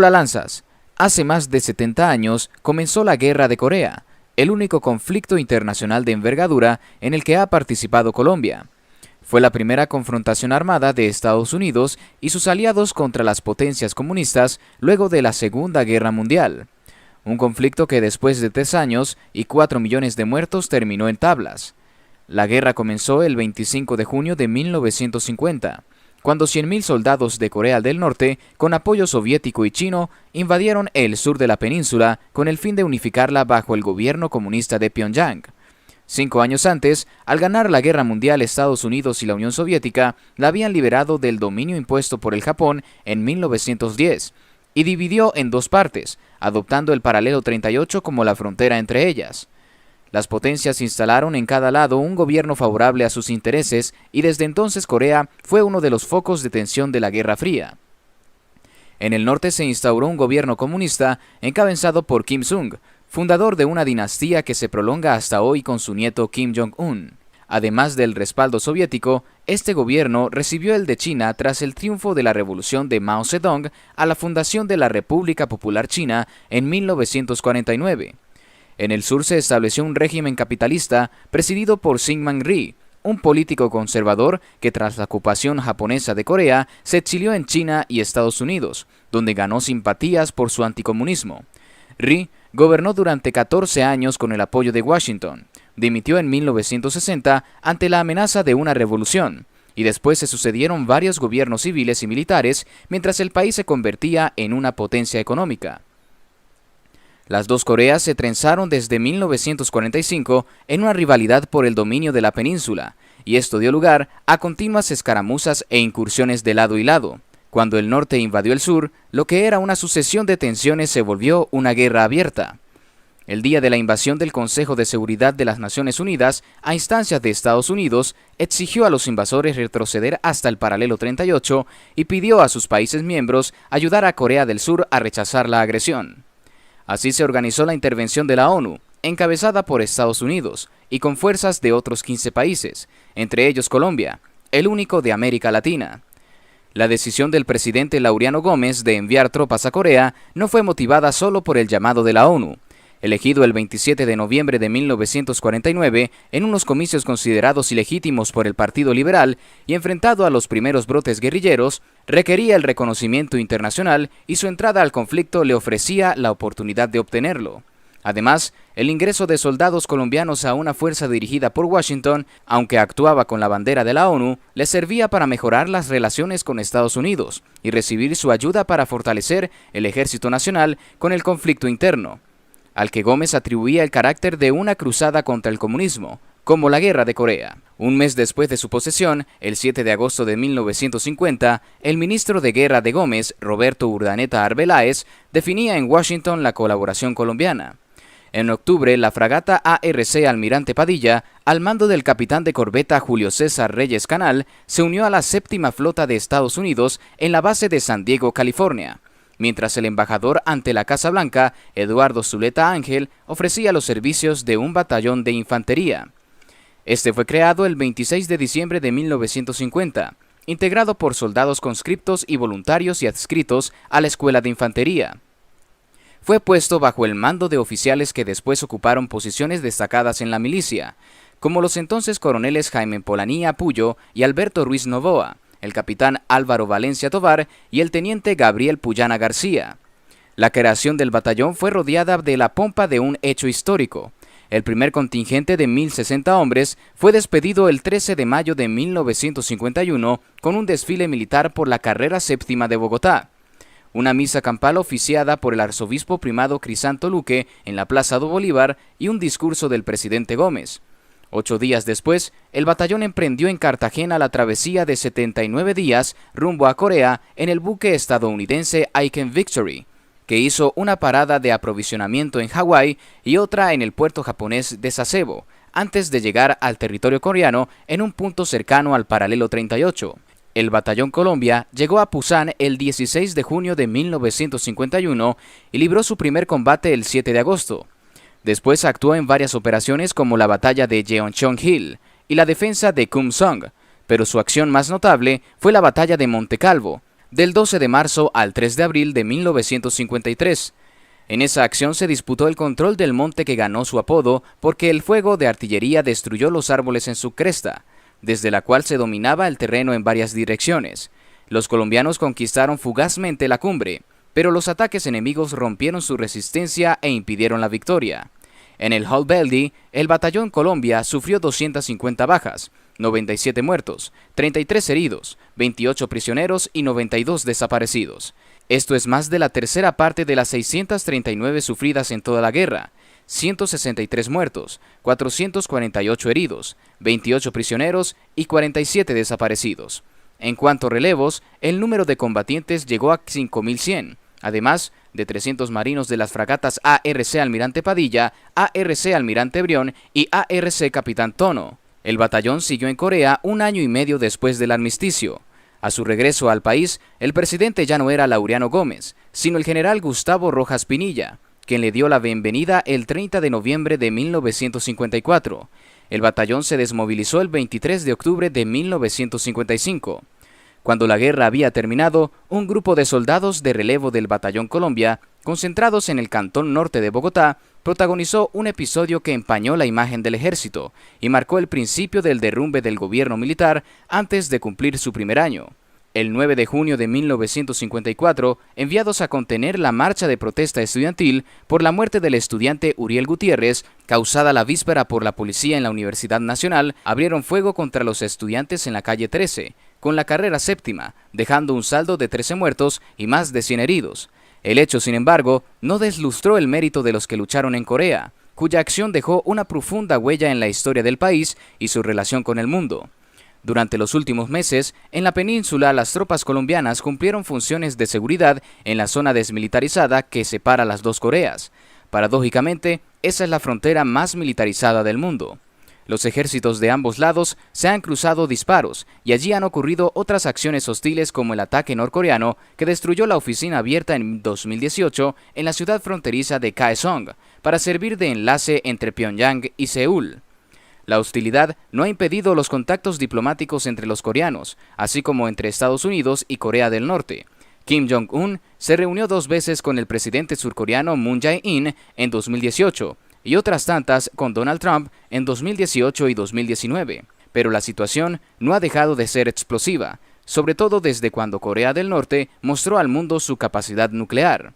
Hola Lanzas. Hace más de 70 años comenzó la Guerra de Corea, el único conflicto internacional de envergadura en el que ha participado Colombia. Fue la primera confrontación armada de Estados Unidos y sus aliados contra las potencias comunistas luego de la Segunda Guerra Mundial. Un conflicto que después de 3 años y 4 millones de muertos terminó en tablas. La guerra comenzó el 25 de junio de 1950, cuando 100.000 soldados de Corea del Norte, con apoyo soviético y chino, invadieron el sur de la península con el fin de unificarla bajo el gobierno comunista de Pyongyang. 5 años antes, al ganar la Guerra Mundial, Estados Unidos y la Unión Soviética la habían liberado del dominio impuesto por el Japón en 1910 y dividió en 2 partes, adoptando el paralelo 38 como la frontera entre ellas. Las potencias instalaron en cada lado un gobierno favorable a sus intereses y desde entonces Corea fue uno de los focos de tensión de la Guerra Fría. En el norte se instauró un gobierno comunista encabezado por Kim Il-sung, fundador de una dinastía que se prolonga hasta hoy con su nieto Kim Jong-un. Además del respaldo soviético, este gobierno recibió el de China tras el triunfo de la revolución de Mao Zedong a la fundación de la República Popular China en 1949. En el sur se estableció un régimen capitalista presidido por Syngman Rhee, un político conservador que tras la ocupación japonesa de Corea se exilió en China y Estados Unidos, donde ganó simpatías por su anticomunismo. Rhee gobernó durante 14 años con el apoyo de Washington, dimitió en 1960 ante la amenaza de una revolución, y después se sucedieron varios gobiernos civiles y militares mientras el país se convertía en una potencia económica. Las dos Coreas se trenzaron desde 1945 en una rivalidad por el dominio de la península, y esto dio lugar a continuas escaramuzas e incursiones de lado y lado. Cuando el norte invadió el sur, lo que era una sucesión de tensiones se volvió una guerra abierta. El día de la invasión del Consejo de Seguridad de las Naciones Unidas, a instancias de Estados Unidos, exigió a los invasores retroceder hasta el paralelo 38 y pidió a sus países miembros ayudar a Corea del Sur a rechazar la agresión. Así se organizó la intervención de la ONU, encabezada por Estados Unidos, y con fuerzas de otros 15 países, entre ellos Colombia, el único de América Latina. La decisión del presidente Laureano Gómez de enviar tropas a Corea no fue motivada solo por el llamado de la ONU. Elegido el 27 de noviembre de 1949 en unos comicios considerados ilegítimos por el Partido Liberal y enfrentado a los primeros brotes guerrilleros, requería el reconocimiento internacional y su entrada al conflicto le ofrecía la oportunidad de obtenerlo. Además, el ingreso de soldados colombianos a una fuerza dirigida por Washington, aunque actuaba con la bandera de la ONU, le servía para mejorar las relaciones con Estados Unidos y recibir su ayuda para fortalecer el Ejército Nacional con el conflicto interno, al que Gómez atribuía el carácter de una cruzada contra el comunismo, como la Guerra de Corea. Un mes después de su posesión, el 7 de agosto de 1950, el ministro de Guerra de Gómez, Roberto Urdaneta Arbeláez, definía en Washington la colaboración colombiana. En octubre, la fragata ARC Almirante Padilla, al mando del capitán de corbeta Julio César Reyes Canal, se unió a la séptima flota de Estados Unidos en la base de San Diego, California, mientras el embajador ante la Casa Blanca, Eduardo Zuleta Ángel, ofrecía los servicios de un batallón de infantería. Este fue creado el 26 de diciembre de 1950, integrado por soldados conscriptos y voluntarios y adscritos a la Escuela de Infantería. Fue puesto bajo el mando de oficiales que después ocuparon posiciones destacadas en la milicia, como los entonces coroneles Jaime Polanía Puyo y Alberto Ruiz Novoa, el capitán Álvaro Valencia Tovar y el teniente Gabriel Puyana García. La creación del batallón fue rodeada de la pompa de un hecho histórico. El primer contingente de 1.060 hombres fue despedido el 13 de mayo de 1951 con un desfile militar por la carrera séptima de Bogotá, una misa campal oficiada por el arzobispo primado Crisanto Luque en la Plaza do Bolívar y un discurso del presidente Gómez. 8 días después, el batallón emprendió en Cartagena la travesía de 79 días rumbo a Corea en el buque estadounidense Aiken Victory, que hizo una parada de aprovisionamiento en Hawái y otra en el puerto japonés de Sasebo, antes de llegar al territorio coreano en un punto cercano al paralelo 38. El Batallón Colombia llegó a Pusan el 16 de junio de 1951 y libró su primer combate el 7 de agosto. Después actuó en varias operaciones como la batalla de Jeoncheon Hill y la defensa de Kumsong, pero su acción más notable fue la batalla de Monte Calvo, del 12 de marzo al 3 de abril de 1953. En esa acción se disputó el control del monte que ganó su apodo porque el fuego de artillería destruyó los árboles en su cresta, desde la cual se dominaba el terreno en varias direcciones. Los colombianos conquistaron fugazmente la cumbre, pero los ataques enemigos rompieron su resistencia e impidieron la victoria. En el Hall Beldy, el batallón Colombia sufrió 250 bajas, 97 muertos, 33 heridos, 28 prisioneros y 92 desaparecidos. Esto es más de la tercera parte de las 639 sufridas en toda la guerra, 163 muertos, 448 heridos, 28 prisioneros y 47 desaparecidos. En cuanto a relevos, el número de combatientes llegó a 5.100, además de 300 marinos de las fragatas ARC Almirante Padilla, ARC Almirante Brión y ARC Capitán Tono. El batallón siguió en Corea un año y medio después del armisticio. A su regreso al país, el presidente ya no era Laureano Gómez, sino el general Gustavo Rojas Pinilla, quien le dio la bienvenida el 30 de noviembre de 1954. El batallón se desmovilizó el 23 de octubre de 1955. Cuando la guerra había terminado, un grupo de soldados de relevo del Batallón Colombia, concentrados en el cantón norte de Bogotá, protagonizó un episodio que empañó la imagen del ejército y marcó el principio del derrumbe del gobierno militar antes de cumplir su primer año. El 9 de junio de 1954, enviados a contener la marcha de protesta estudiantil por la muerte del estudiante Uriel Gutiérrez, causada la víspera por la policía en la Universidad Nacional, abrieron fuego contra los estudiantes en la calle 13, con la carrera séptima, dejando un saldo de 13 muertos y más de 100 heridos. El hecho, sin embargo, no deslustró el mérito de los que lucharon en Corea, cuya acción dejó una profunda huella en la historia del país y su relación con el mundo. Durante los últimos meses, en la península las tropas colombianas cumplieron funciones de seguridad en la zona desmilitarizada que separa las dos Coreas. Paradójicamente, esa es la frontera más militarizada del mundo. Los ejércitos de ambos lados se han cruzado disparos y allí han ocurrido otras acciones hostiles como el ataque norcoreano que destruyó la oficina abierta en 2018 en la ciudad fronteriza de Kaesong para servir de enlace entre Pyongyang y Seúl. La hostilidad no ha impedido los contactos diplomáticos entre los coreanos, así como entre Estados Unidos y Corea del Norte. Kim Jong-un se reunió 2 veces con el presidente surcoreano Moon Jae-in en 2018 y otras tantas con Donald Trump en 2018 y 2019. Pero la situación no ha dejado de ser explosiva, sobre todo desde cuando Corea del Norte mostró al mundo su capacidad nuclear.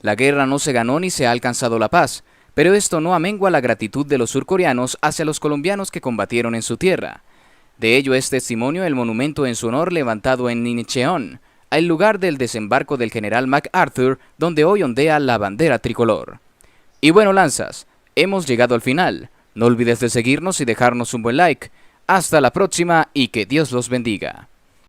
La guerra no se ganó ni se ha alcanzado la paz, pero esto no amengua la gratitud de los surcoreanos hacia los colombianos que combatieron en su tierra. De ello es testimonio el monumento en su honor levantado en Incheon, el lugar del desembarco del general MacArthur, donde hoy ondea la bandera tricolor. Y bueno, lanzas, hemos llegado al final. No olvides de seguirnos y dejarnos un buen like. Hasta la próxima y que Dios los bendiga.